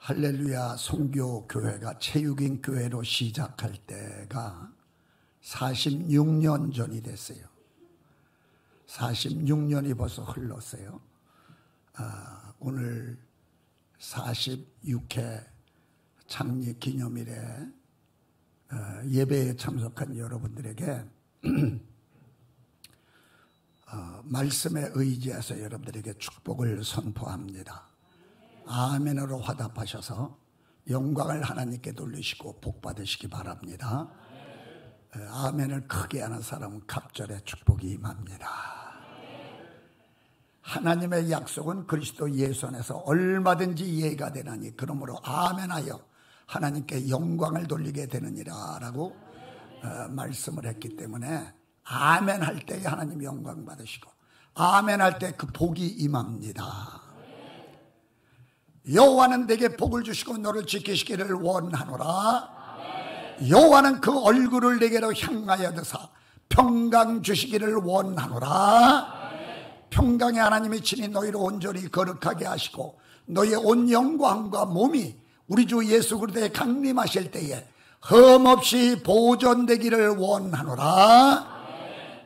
할렐루야 선교교회가 체육인 교회로 시작할 때가 46년 전이 됐어요. 46년이 벌써 흘렀어요. 오늘 46회 창립 기념일에 예배에 참석한 여러분들에게 말씀에 의지해서 여러분들에게 축복을 선포합니다. 아멘으로 화답하셔서 영광을 하나님께 돌리시고 복 받으시기 바랍니다. 아멘을 크게 하는 사람은 갑절에 축복이 임합니다. 하나님의 약속은 그리스도 예수 안에서 얼마든지 이해가 되나니 그러므로 아멘하여 하나님께 영광을 돌리게 되느니라 라고 말씀을 했기 때문에 아멘 할 때에 하나님 영광 받으시고 아멘 할 때 그 복이 임합니다. 여호와는 내게 복을 주시고 너를 지키시기를 원하노라. 여호와는 그 얼굴을 내게로 향하여 드사 평강 주시기를 원하노라. 평강의 하나님이 친히 너희를 온전히 거룩하게 하시고 너희의 온 영광과 몸이 우리 주 예수 그리스도에 강림하실 때에 흠없이 보존되기를 원하노라.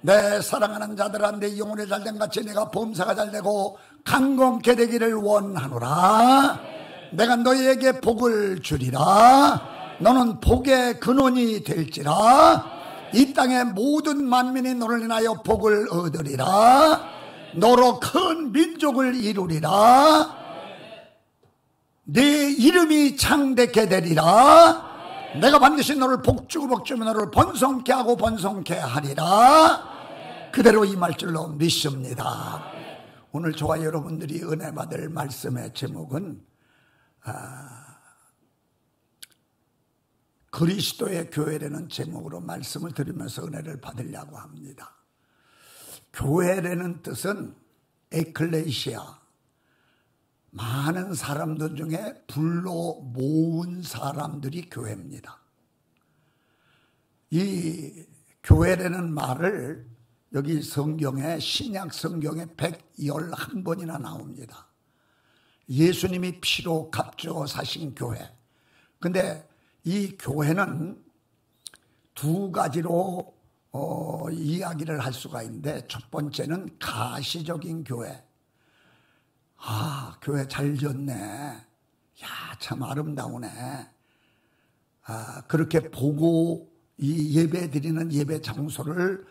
내 사랑하는 자들아 내 영혼이 잘된 같이 내가 범사가 잘되고 강건케 되기를 원하노라. 내가 너희에게 복을 주리라. 너는 복의 근원이 될지라. 이 땅의 모든 만민이 너를 인하여 복을 얻으리라. 너로 큰 민족을 이루리라. 네 이름이 창대케 되리라. 내가 반드시 너를 복주고 복주며 너를 번성케 하고 번성케 하리라. 그대로 임할 줄로 믿습니다. 오늘 저와 여러분들이 은혜 받을 말씀의 제목은 그리스도의 교회라는 제목으로 말씀을 드리면서 은혜를 받으려고 합니다. 교회라는 뜻은 에클레시아, 많은 사람들 중에 불러 모은 사람들이 교회입니다. 이 교회라는 말을 여기 성경에 신약 성경에 111번이나 나옵니다. 예수님이 피로 값주어 사신 교회. 근데 이 교회는 두 가지로 이야기를 할 수가 있는데 첫 번째는 가시적인 교회. 교회 잘 지었네. 야, 참 아름다우네. 그렇게 보고 이 예배 드리는 예배 장소를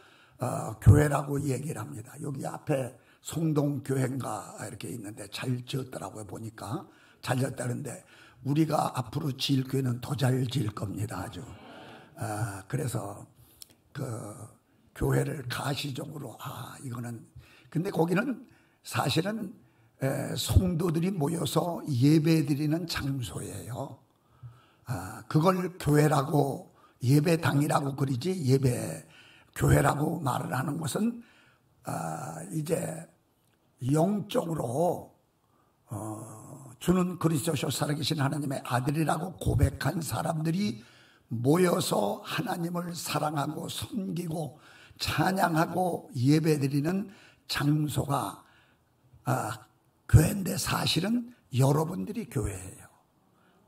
교회라고 얘기를 합니다. 여기 앞에 송동교회인가 이렇게 있는데 잘 지었더라고요. 보니까 잘 지었다는데 우리가 앞으로 지을 교회는 더 잘 지을 겁니다. 아주. 그래서 그 교회를 가시적으로 이거는 근데 거기는 사실은 성도들이 모여서 예배드리는 장소예요. 그걸 교회라고 예배당이라고 그러지 예배 교회라고 말을 하는 것은 이제 영적으로 주는 그리스도시요 살아계신 하나님의 아들이라고 고백한 사람들이 모여서 하나님을 사랑하고 섬기고 찬양하고 예배드리는 장소가 교회인데 사실은 여러분들이 교회예요.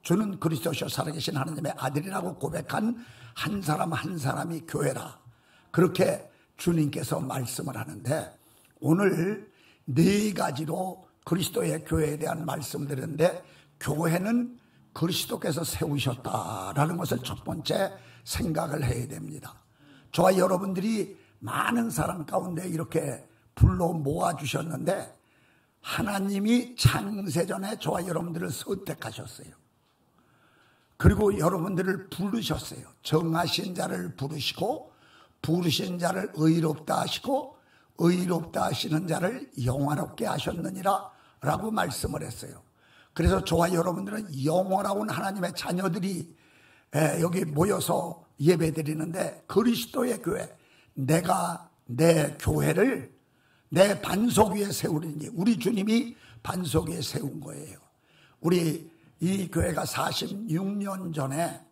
주는 그리스도시요 살아계신 하나님의 아들이라고 고백한 한 사람 한 사람이 교회라. 그렇게 주님께서 말씀을 하는데 오늘 네 가지로 그리스도의 교회에 대한 말씀드렸는데 교회는 그리스도께서 세우셨다라는 것을 첫 번째 생각을 해야 됩니다. 저와 여러분들이 많은 사람 가운데 이렇게 불러 모아주셨는데 하나님이 창세전에 저와 여러분들을 선택하셨어요. 그리고 여러분들을 부르셨어요. 정하신 자를 부르시고 부르신 자를 의롭다 하시고 의롭다 하시는 자를 영화롭게 하셨느니라 라고 말씀을 했어요. 그래서 저와 여러분들은 영원하온 하나님의 자녀들이 여기 모여서 예배드리는데 그리스도의 교회, 내가 내 교회를 내 반석 위에 세우리니 우리 주님이 반석 위에 세운 거예요. 우리 이 교회가 46년 전에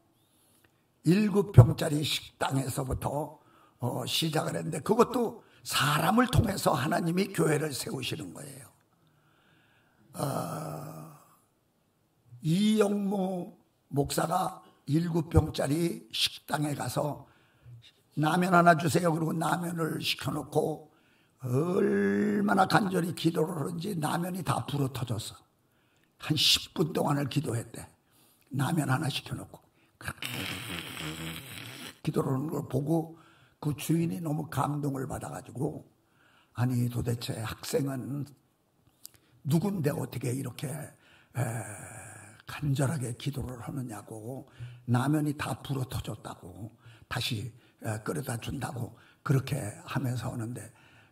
7평짜리 식당에서부터 시작을 했는데 그것도 사람을 통해서 하나님이 교회를 세우시는 거예요. 이영무 목사가 7병짜리 식당에 가서 라면 하나 주세요. 그리고 라면을 시켜놓고 얼마나 간절히 기도를 하는지 라면이 다 불어 터졌어. 한 10분 동안을 기도했대. 라면 하나 시켜놓고 기도를 하는 걸 보고 그 주인이 너무 감동을 받아가지고, 아니 도대체 학생은 누군데 어떻게 이렇게 간절하게 기도를 하느냐고, 라면이 다 불어 터졌다고 다시 끓여다 준다고 그렇게 하면서 오는데,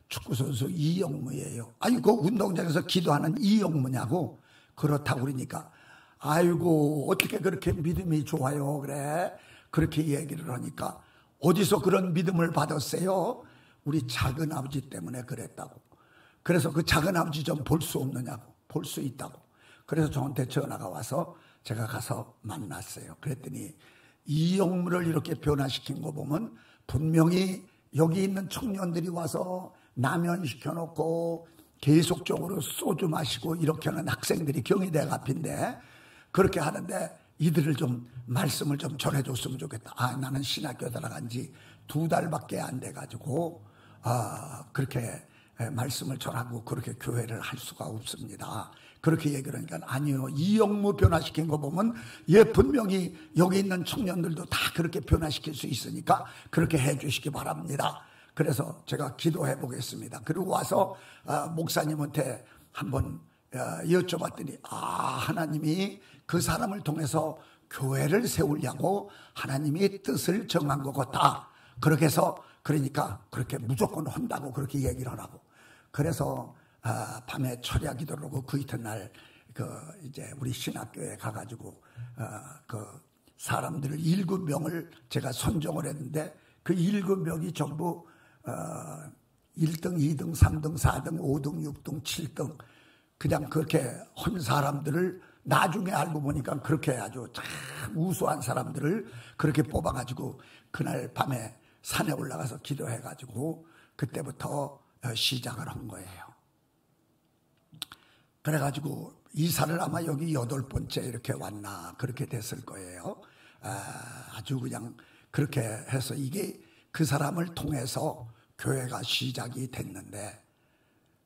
축구선수 이영무예요. 아니 그 운동장에서 기도하는 이영무냐고. 그렇다고 그러니까 아이고 어떻게 그렇게 믿음이 좋아요 그래. 그렇게 얘기를 하니까 어디서 그런 믿음을 받았어요? 우리 작은아버지 때문에 그랬다고. 그래서 그 작은아버지 좀 볼 수 없느냐고. 볼 수 있다고. 그래서 저한테 전화가 와서 제가 가서 만났어요. 그랬더니 이영무를 이렇게 변화시킨 거 보면 분명히 여기 있는 청년들이 와서 라면 시켜놓고 계속적으로 소주 마시고 이렇게 하는 학생들이 경희대학 앞인데, 그렇게 하는데 이들을 좀 말씀을 좀 전해줬으면 좋겠다. 아, 나는 신학교 들어간 지 2달밖에 안 돼가지고 그렇게 말씀을 전하고 그렇게 교회를 할 수가 없습니다. 그렇게 얘기를 하니까, 아니요, 이영무 변화시킨 거 보면 분명히 여기 있는 청년들도 다 그렇게 변화시킬 수 있으니까 그렇게 해 주시기 바랍니다. 그래서 제가 기도해 보겠습니다. 그리고 와서 목사님한테 한번 여쭤봤더니, 하나님이 그 사람을 통해서 교회를 세우려고 하나님이 뜻을 정한 것 같다. 그렇게 해서 그러니까 그렇게 무조건 한다고 그렇게 얘기를 하라고. 그래서 밤에 철야 기도를 하고 그 이튿날 이제 우리 신학교에 가가지고 그 사람들을 7명을 제가 선정을 했는데, 그 7명이 전부 1등, 2등, 3등, 4등, 5등, 6등, 7등 그냥 그렇게 한 사람들을 나중에 알고 보니까 그렇게 아주 참 우수한 사람들을 그렇게 뽑아가지고 그날 밤에 산에 올라가서 기도해가지고 그때부터 시작을 한 거예요. 그래가지고 이사를 아마 여기 8번째 이렇게 왔나 그렇게 됐을 거예요. 아주 그냥 그렇게 해서 이게 그 사람을 통해서 교회가 시작이 됐는데,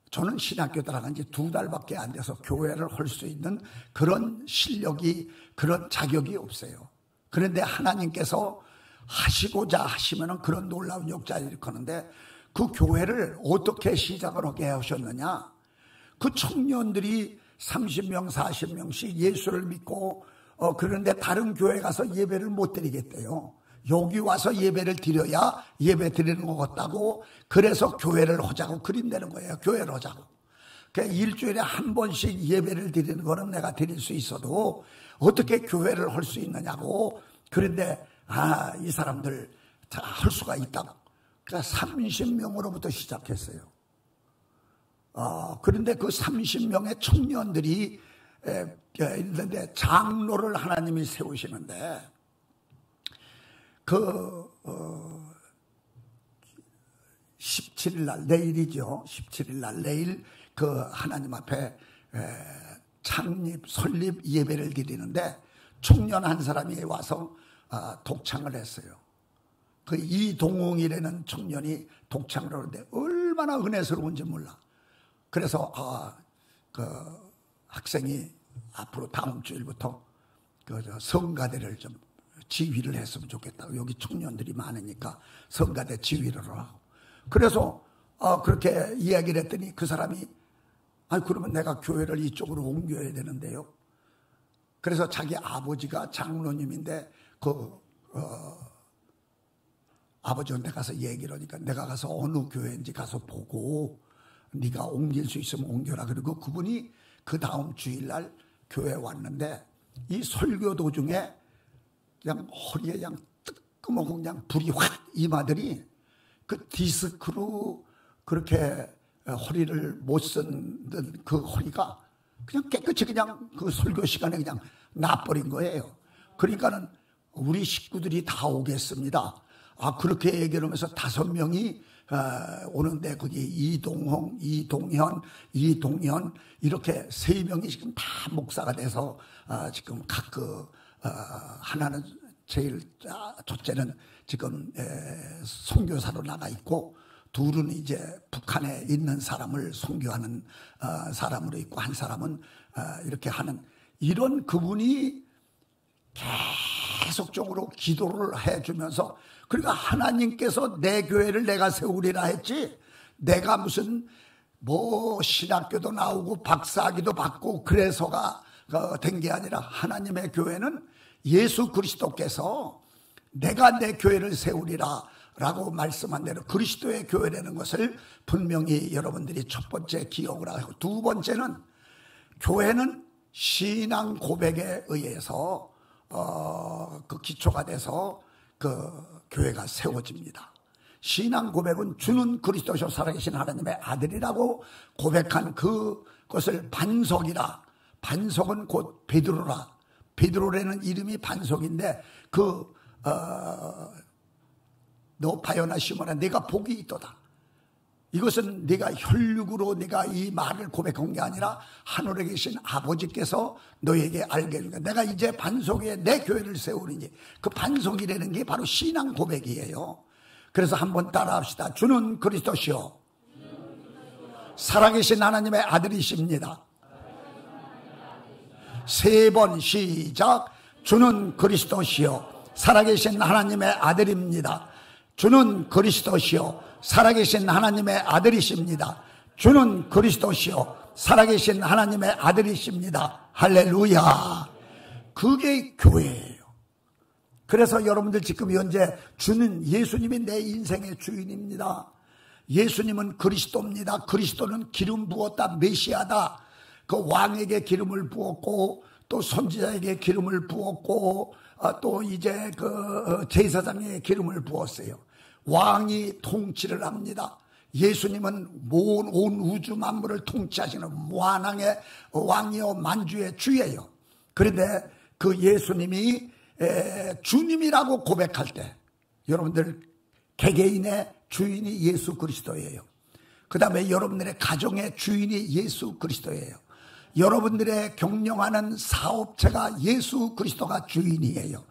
저는 신학교 들어간 지 2달밖에 안 돼서 교회를 할 수 있는 그런 실력이, 그런 자격이 없어요. 그런데 하나님께서 하시고자 하시면은 그런 놀라운 역사를 일으키는데, 그 교회를 어떻게 시작을 하게 하셨느냐? 그 청년들이 30명, 40명씩 예수를 믿고 그런데 다른 교회 가서 예배를 못 드리겠대요. 여기 와서 예배를 드려야 예배 드리는 것 같다고, 그래서 교회를 하자고 그린다는 거예요. 교회를 하자고. 그러니까 일주일에 한 번씩 예배를 드리는 거는 내가 드릴 수 있어도 어떻게 교회를 할 수 있느냐고. 그런데 이 사람들 다 할 수가 있다고. 그러니까 30명으로부터 시작했어요. 그런데 그 30명의 청년들이 있는데 장로를 하나님이 세우시는데, 17일 날, 내일이죠. 17일 날, 내일 그 하나님 앞에 설립 예배를 드리는데, 청년 한 사람이 와서 독창을 했어요. 그 이동웅이라는 청년이 독창을 하는데 얼마나 은혜스러운지 몰라. 그래서 그 학생이 앞으로 다음 주일부터 그 성가대를 좀 지휘를 했으면 좋겠다. 여기 청년들이 많으니까 성가대 지휘를 하고. 그래서 그렇게 이야기를 했더니 그 사람이, 그러면 내가 교회를 이쪽으로 옮겨야 되는데요. 그래서 자기 아버지가 장로님인데 아버지한테 가서 얘기를 하니까, 내가 가서 어느 교회인지 가서 보고 네가 옮길 수 있으면 옮겨라. 그리고 그분이 그 다음 주일날 교회에 왔는데, 이 설교 도중에 그냥 허리에 그냥 뜨끔하고 그냥 불이 확 임하더니 그 디스크로 그렇게 허리를 못 쓰는 그 허리가 그냥 깨끗이 그냥 그 설교 시간에 그냥 나버린 거예요. 그러니까는 우리 식구들이 다 오겠습니다. 그렇게 얘기를 하면서 5명이 오는데 거기 이동홍, 이동현, 이동현 이렇게 3명이 지금 다 목사가 돼서 지금 각 하나는 제일 첫째는 지금 선교사로 나가 있고, 둘은 이제 북한에 있는 사람을 선교하는 사람으로 있고, 한 사람은 이렇게 하는, 이런 그분이 계속적으로 기도를 해주면서, 그러니까 하나님께서 내 교회를 내가 세우리라 했지, 내가 무슨 신학교도 나오고 박사학위도 받고 그래서가 된 게 아니라, 하나님의 교회는 예수 그리스도께서 내가 내 교회를 세우리라 라고 말씀한 대로 그리스도의 교회라는 것을 분명히 여러분들이 첫 번째 기억을 하고, 두 번째는 교회는 신앙 고백에 의해서 그 기초가 돼서 그 교회가 세워집니다. 신앙 고백은 주는 그리스도시요 살아계신 하나님의 아들이라고 고백한 그것을 반석이라, 반석은 곧 베드로라, 베드로라는 이름이 반석인데, 너 바요나 시몬아 내가 복이 있도다. 이것은 네가 혈육으로 네가 이 말을 고백한 게 아니라 하늘에 계신 아버지께서 너에게 알게 해준 거야. 내가 이제 반석에 내 교회를 세우리니, 그 반석이라는 게 바로 신앙 고백이에요. 그래서 한번 따라합시다. 주는 그리스도시요 살아계신 하나님의 아들이십니다. 3번 시작. 주는 그리스도시요 살아계신 하나님의 아들입니다. 주는 그리스도시요 살아계신 하나님의 아들이십니다. 주는 그리스도시요 살아계신 하나님의 아들이십니다. 할렐루야. 그게 교회예요. 그래서 여러분들 지금 현재 주는 예수님이 내 인생의 주인입니다. 예수님은 그리스도입니다. 그리스도는 기름 부었다, 메시아다. 그 왕에게 기름을 부었고, 또 선지자에게 기름을 부었고, 또 이제 그 제사장에게 기름을 부었어요. 왕이 통치를 합니다. 예수님은 온 우주 만물을 통치하시는 무한왕의 왕이요 만주의 주예요. 그런데 그 예수님이 주님이라고 고백할 때, 여러분들 개개인의 주인이 예수 그리스도예요. 그 다음에 여러분들의 가정의 주인이 예수 그리스도예요. 여러분들의 경영하는 사업체가 예수 그리스도가 주인이에요.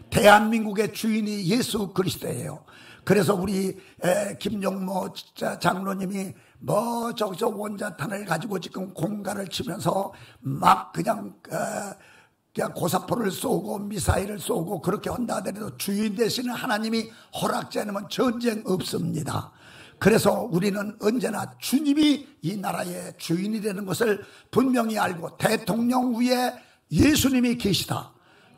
대한민국의 주인이 예수 그리스도예요. 그래서 우리 김용모 장로님이 저기서 원자탄을 가지고 지금 공갈을 치면서 막 그냥 고사포를 쏘고 미사일을 쏘고 그렇게 한다 하더라도 주인 되시는 하나님이 허락지 않으면 전쟁 없습니다. 그래서 우리는 언제나 주님이 이 나라의 주인이 되는 것을 분명히 알고, 대통령 위에 예수님이 계시다.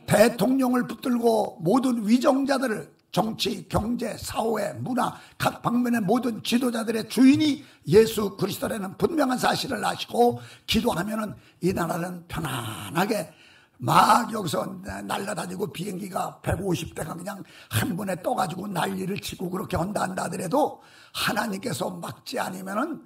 대통령을 붙들고 모든 위정자들을, 정치, 경제, 사회, 문화 각 방면의 모든 지도자들의 주인이 예수 그리스도라는 분명한 사실을 아시고 기도하면은 이 나라는 편안하게 막 여기서 날아다니고 비행기가 150대가 그냥 한 번에 떠가지고 난리를 치고 그렇게 한다 하더라도 하나님께서 막지 않으면은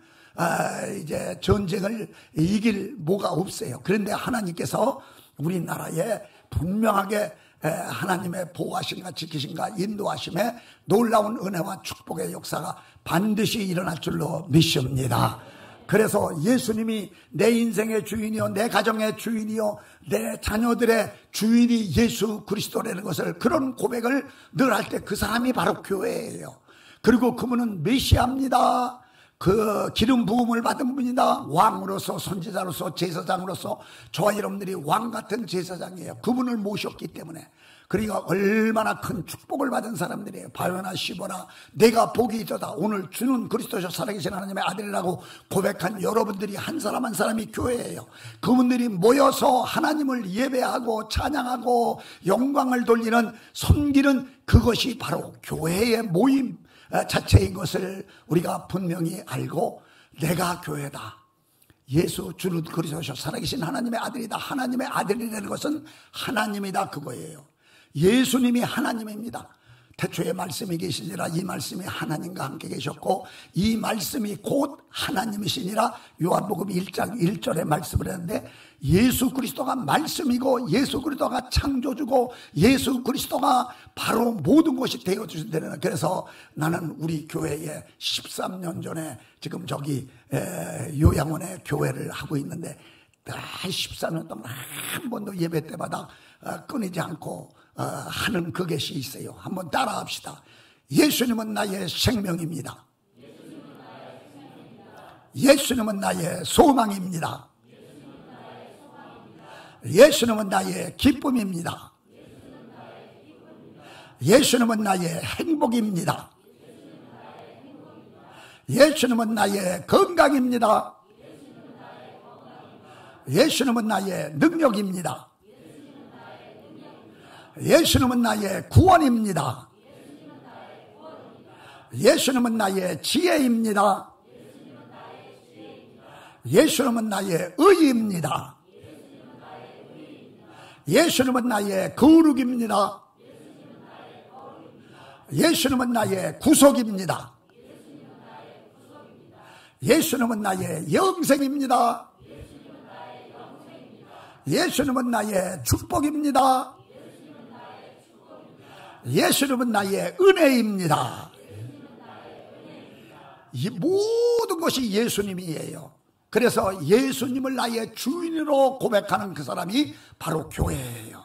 이제 전쟁을 이길 뭐가 없어요. 그런데 하나님께서 우리나라에 분명하게 하나님의 보호하심과 지키심과 인도하심에 놀라운 은혜와 축복의 역사가 반드시 일어날 줄로 믿습니다. 그래서 예수님이 내 인생의 주인이요, 내 가정의 주인이요, 내 자녀들의 주인이 예수 그리스도라는 것을, 그런 고백을 늘 할 때 그 사람이 바로 교회예요. 그리고 그분은 메시아입니다. 그 기름 부음을 받은 분이다. 왕으로서, 선지자로서, 제사장으로서 저와 여러분들이 왕 같은 제사장이에요. 그분을 모셨기 때문에. 그러니까 얼마나 큰 축복을 받은 사람들이에요. 바요나 시보나 내가 복이 있도다. 오늘 주는 그리스도시요 살아계신 하나님의 아들이라고 고백한 여러분들이 한 사람 한 사람이 교회예요. 그분들이 모여서 하나님을 예배하고 찬양하고 영광을 돌리는, 섬기는 그것이 바로 교회의 모임 자체인 것을 우리가 분명히 알고, 내가 교회다. 예수 주는 그리스도시요 살아계신 하나님의 아들이다. 하나님의 아들이라는 것은 하나님이다, 그거예요. 예수님이 하나님입니다. 태초에 말씀이 계시니라 이 말씀이 하나님과 함께 계셨고 이 말씀이 곧 하나님이시니라 요한복음 1장 1절에 말씀을 했는데 예수 그리스도가 말씀이고 예수 그리스도가 창조주고 예수 그리스도가 바로 모든 것이 되어주신다는. 그래서 나는 우리 교회에 13년 전에 지금 저기 요양원에 교회를 하고 있는데 13년 동안 한 번도 예배 때마다 끊이지 않고 하는 그것이 있어요. 한번 따라 합시다. 예수님은 나의 생명입니다. 예수님은 나의 소망입니다. 예수님은 나의 기쁨입니다. 예수님은 나의 행복입니다. 예수님은 나의 건강입니다. 예수님은 나의 능력입니다. 예수님은 나의 구원입니다. 예수님은 나의 지혜입니다. 예수님은 나의 의입니다. 예수님은 나의 거룩입니다. 예수님은 나의 구속입니다. 예수님은 나의 영생입니다. 예수님은 나의 축복입니다. 예수님은 나의 은혜입니다. 이 모든 것이 예수님이에요. 그래서 예수님을 나의 주인으로 고백하는 그 사람이 바로 교회예요.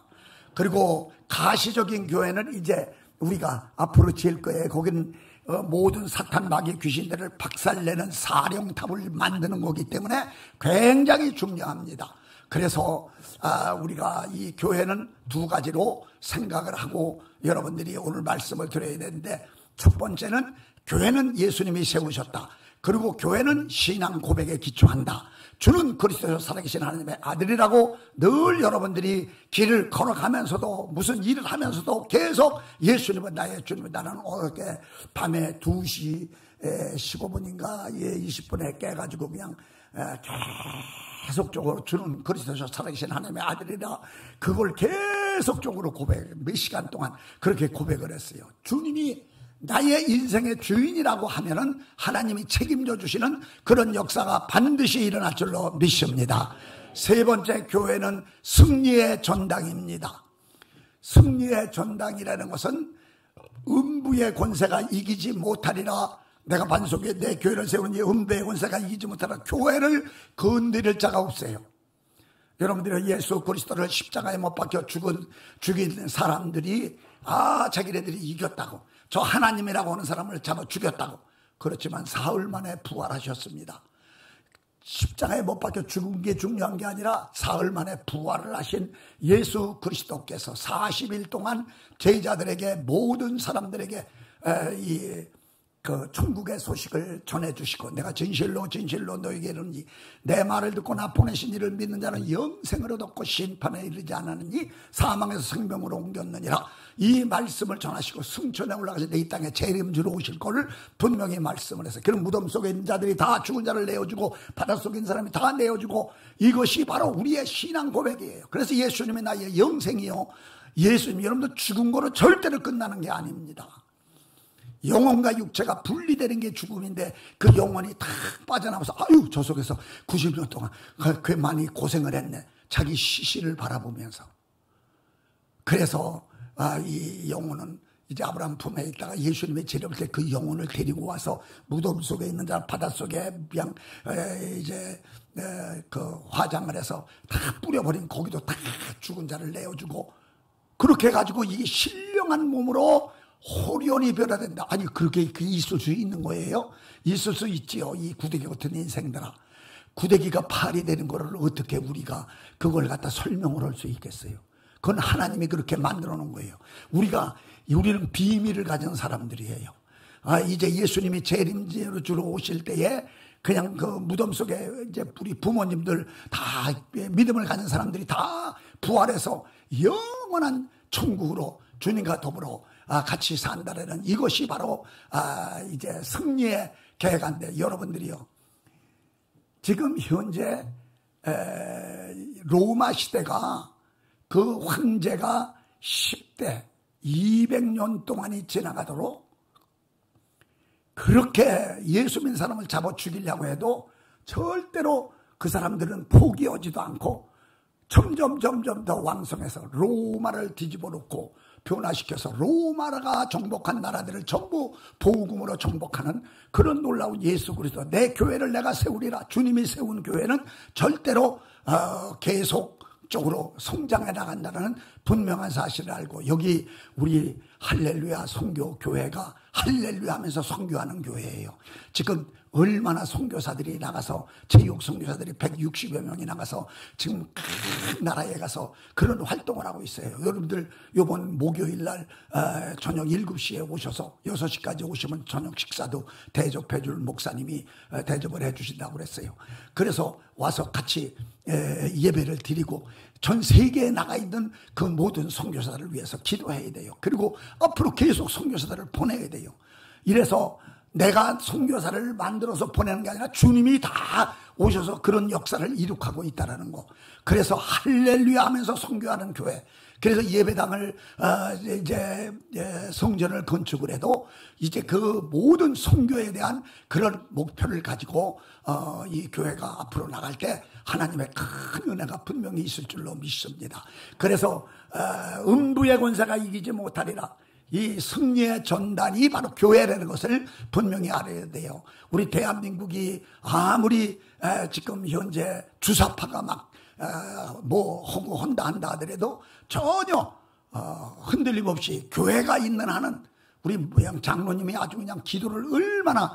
그리고 가시적인 교회는 이제 우리가 앞으로 지을 거예요. 거기는 모든 사탄 마귀 귀신들을 박살내는 사령탑을 만드는 거기 때문에 굉장히 중요합니다. 그래서 우리가 이 교회는 두 가지로 생각을 하고 여러분들이 오늘 말씀을 들어야 되는데, 첫 번째는 교회는 예수님이 세우셨다. 그리고 교회는 신앙 고백에 기초한다. 주는 그리스도로 살아계신 하나님의 아들이라고 늘 여러분들이 길을 걸어가면서도 무슨 일을 하면서도 계속 예수님은 나의 주님이다. 나는 어저께 밤에 2시 15분인가 20분에 깨가지고 그냥 계속적으로 주는 그리스도로 살아계신 하나님의 아들이라 그걸 계속적으로 몇 시간 동안 그렇게 고백을 했어요. 주님이 나의 인생의 주인이라고 하면은 하나님이 책임져 주시는 그런 역사가 반드시 일어날 줄로 믿습니다. 세 번째, 교회는 승리의 전당입니다. 승리의 전당이라는 것은 음부의 권세가 이기지 못하리라. 내가 반석에 내 교회를 세우니 음부의 권세가 이기지 못하리라. 교회를 건드릴 자가 없어요. 여러분들이 예수 그리스도를 십자가에 못 박혀 죽인 사람들이 자기네들이 이겼다고, 저 하나님이라고 하는 사람을 잡아 죽였다고. 그렇지만 사흘 만에 부활하셨습니다. 십자가에 못 박혀 죽은 게 중요한 게 아니라 사흘 만에 부활을 하신 예수 그리스도께서 40일 동안 제자들에게, 모든 사람들에게 그 천국의 소식을 전해주시고, 내가 진실로 너에게 이르노니 내 말을 듣고 나 보내신 이를 믿는 자는 영생을 얻었고 심판에 이르지 않았느니 사망에서 생명으로 옮겼느니라. 이 말씀을 전하시고 승천에 올라가서 이 땅에 재림주로 오실 거를 분명히 말씀을 해서, 그런 무덤 속에 있는 자들이 다 죽은 자를 내어주고 바닷속에 있는 사람이 다 내어주고, 이것이 바로 우리의 신앙 고백이에요. 그래서 예수님이 나의 영생이요, 예수님, 여러분들 죽은 거로 절대로 끝나는 게 아닙니다. 영혼과 육체가 분리되는 게 죽음인데, 그 영혼이 다 빠져나와서 저 속에서 90년 동안 그 많이 고생을 했네, 자기 시신을 바라보면서. 그래서 이 영혼은 이제 아브라함 품에 있다가 예수님의 재림할 때 그 영혼을 데리고 와서 무덤 속에 있는 자, 바닷속에 그냥 이제 그 화장을 해서 다 뿌려버린, 거기도 다 죽은 자를 내어주고, 그렇게 해가지고 이게 신령한 몸으로 호련히 변화된다. 아니, 그렇게 있을 수 있는 거예요? 있을 수 있지요. 이 구데기 같은 인생들아, 구데기가 팔이 되는 거를 어떻게 우리가 그걸 갖다 설명을 할 수 있겠어요? 그건 하나님이 그렇게 만들어 놓은 거예요. 우리는 비밀을 가진 사람들이에요. 이제 예수님이 재림제로 주러 오실 때에 그냥 그 무덤 속에 이제 우리 부모님들 다 믿음을 가진 사람들이 다 부활해서 영원한 천국으로 주님과 더불어 같이 산다라는, 이것이 바로 이제 승리의 계획인데, 여러분들이요, 지금 현재 로마 시대가 그 황제가 10대, 200년 동안이 지나가도록 그렇게 예수 믿는 사람을 잡아 죽이려고 해도 절대로 그 사람들은 포기하지도 않고 점점 더 왕성해서 로마를 뒤집어 놓고 변화시켜서 로마가 정복한 나라들을 전부 복음으로 정복하는 그런 놀라운 예수 그리스도, 내 교회를 내가 세우리라. 주님이 세운 교회는 절대로 계속적으로 성장해 나간다는 분명한 사실을 알고, 여기 우리 할렐루야 선교교회가 할렐루야 하면서 선교하는 교회예요. 지금 얼마나 선교사들이 나가서, 체육 선교사들이 160여 명이 나가서 지금 각 나라에 가서 그런 활동을 하고 있어요. 여러분들 이번 목요일날 저녁 7시에 오셔서 6시까지 오시면 저녁 식사도 대접해 줄 목사님이 대접을 해 주신다고 그랬어요. 그래서 와서 같이 예배를 드리고 전 세계에 나가 있는 그 모든 선교사들을 위해서 기도해야 돼요. 그리고 앞으로 계속 선교사들을 보내야 돼요. 이래서 내가 선교사를 만들어서 보내는 게 아니라 주님이 다 오셔서 그런 역사를 이룩하고 있다는 거. 그래서 할렐루야 하면서 선교하는 교회. 그래서 예배당을 이제 성전을 건축을 해도 이제 그 모든 선교에 대한 그런 목표를 가지고 이 교회가 앞으로 나갈 때 하나님의 큰 은혜가 분명히 있을 줄로 믿습니다. 그래서 음부의 권세가 이기지 못하리라. 이 승리의 전단이 바로 교회라는 것을 분명히 알아야 돼요. 우리 대한민국이 아무리 지금 현재 주사파가 막 뭐 하고 한다 하더라도 전혀 흔들림 없이 교회가 있는 한은 우리 장로님이 아주 그냥 기도를 얼마나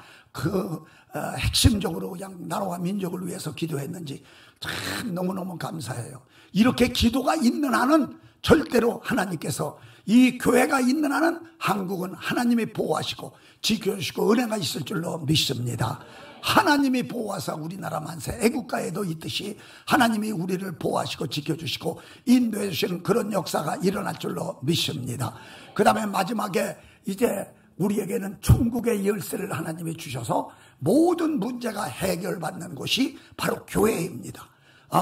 핵심적으로 그냥 나라와 민족을 위해서 기도했는지 참 너무너무 감사해요. 이렇게 기도가 있는 한은 절대로 하나님께서, 이 교회가 있는 한은 한국은 하나님이 보호하시고 지켜주시고 은혜가 있을 줄로 믿습니다. 하나님이 보호하사 우리나라 만세, 애국가에도 있듯이 하나님이 우리를 보호하시고 지켜주시고 인도해 주시는 그런 역사가 일어날 줄로 믿습니다. 그 다음에 마지막에 이제 우리에게는 천국의 열쇠를 하나님이 주셔서 모든 문제가 해결받는 곳이 바로 교회입니다.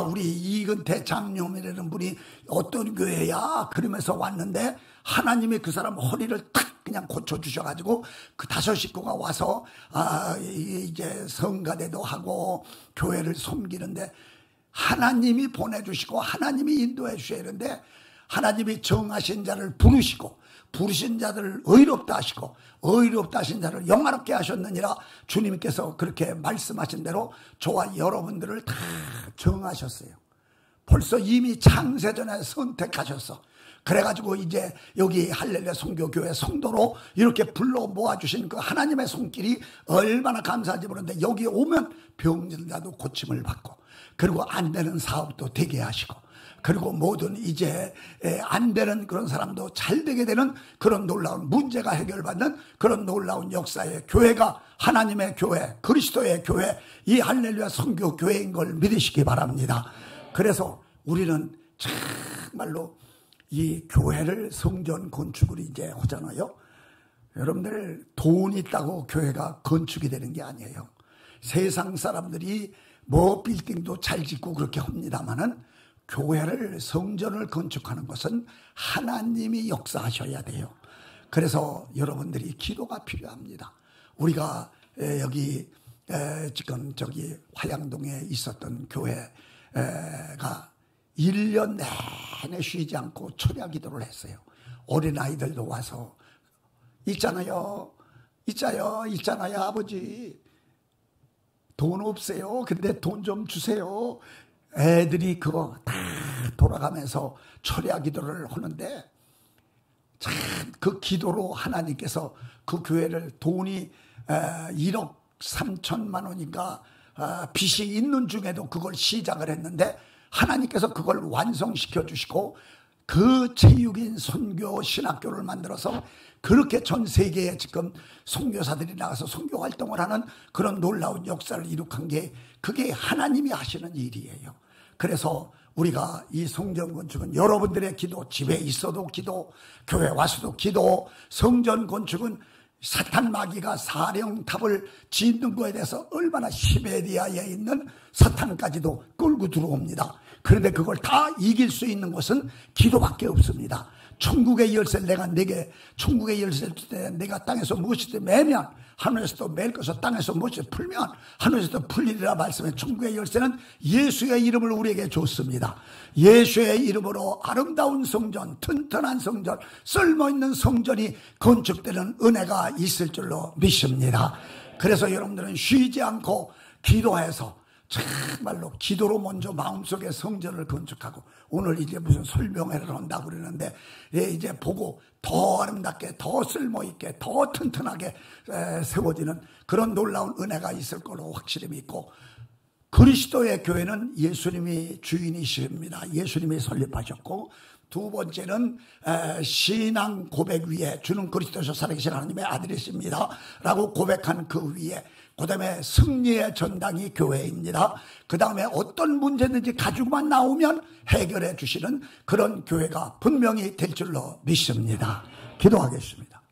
우리 이근태 장로님이라는 분이 어떤 교회야? 그러면서 왔는데 하나님이 그 사람 허리를 탁 그냥 고쳐주셔가지고 그 5 식구가 와서 이제 성가대도 하고 교회를 섬기는데 하나님이 보내주시고 하나님이 인도해 주셔야 되는데 하나님이 정하신 자를 부르시고 부르신 자들을 의롭다 하시고 의롭다 하신 자를 영화롭게 하셨느니라. 주님께서 그렇게 말씀하신 대로 저와 여러분들을 다 정하셨어요. 벌써 이미 창세전에 선택하셨어. 그래가지고 이제 여기 할렐루야 선교교회 성도로 이렇게 불러 모아주신 그 하나님의 손길이 얼마나 감사한지 모르는데, 여기 오면 병들다도 고침을 받고, 그리고 안 되는 사업도 되게 하시고, 그리고 모든 이제 안 되는 그런 사람도 잘 되게 되는 그런 놀라운 문제가 해결받는 그런 놀라운 역사의 교회가 하나님의 교회, 그리스도의 교회, 이 할렐루야 선교교회인 걸 믿으시기 바랍니다. 그래서 우리는 정말로 이 교회를 성전 건축을 이제 하잖아요. 여러분들 돈 있다고 교회가 건축이 되는 게 아니에요. 세상 사람들이 뭐 빌딩도 잘 짓고 그렇게 합니다마는 교회를, 성전을 건축하는 것은 하나님이 역사하셔야 돼요. 그래서 여러분들이 기도가 필요합니다. 우리가 여기 지금 저기 화양동에 있었던 교회가 1년 내내 쉬지 않고 철야 기도를 했어요. 어린아이들도 와서 있잖아요 아버지 돈 없어요. 근데 돈 좀 주세요. 애들이 그거 다 돌아가면서 철야 기도를 하는데 참 그 기도로 하나님께서 그 교회를 돈이 1억 3천만 원인가 빚이 있는 중에도 그걸 시작을 했는데 하나님께서 그걸 완성시켜 주시고 그 체육인 선교 신학교를 만들어서 그렇게 전 세계에 지금 선교사들이 나가서 선교 활동을 하는 그런 놀라운 역사를 이룩한 게 그게 하나님이 하시는 일이에요. 그래서 우리가 이 성전 건축은 여러분들의 기도, 집에 있어도 기도, 교회 와서도 기도, 성전 건축은 사탄 마귀가 사령탑을 짓는 거에 대해서 얼마나 시베리아에 있는 사탄까지도 끌고 들어옵니다. 그런데 그걸 다 이길 수 있는 것은 기도밖에 없습니다. 천국의 열쇠를 내가 내게, 천국의 열쇠를 때 내가 땅에서 무엇이든 매면 하늘에서도 맬 것을 땅에서 무엇이든 풀면 하늘에서도 풀리리라 말씀해. 천국의 열쇠는 예수의 이름을 우리에게 줬습니다. 예수의 이름으로 아름다운 성전, 튼튼한 성전, 쓸모있는 성전이 건축되는 은혜가 있을 줄로 믿습니다. 그래서 여러분들은 쉬지 않고 기도해서 정말로 기도로 먼저 마음속에 성전을 건축하고, 오늘 이제 무슨 설명회를 한다고 그러는데 이제 보고 더 아름답게, 더 쓸모있게, 더 튼튼하게 세워지는 그런 놀라운 은혜가 있을 걸로 확실히 믿고, 그리스도의 교회는 예수님이 주인이십니다. 예수님이 설립하셨고, 두 번째는 신앙 고백 위에 주는 그리스도에서 살아계신 하나님의 아들이십니다 라고 고백한 그 위에, 그 다음에 승리의 전당이 교회입니다. 그 다음에 어떤 문제든지 가지고만 나오면 해결해 주시는 그런 교회가 분명히 될 줄로 믿습니다. 기도하겠습니다.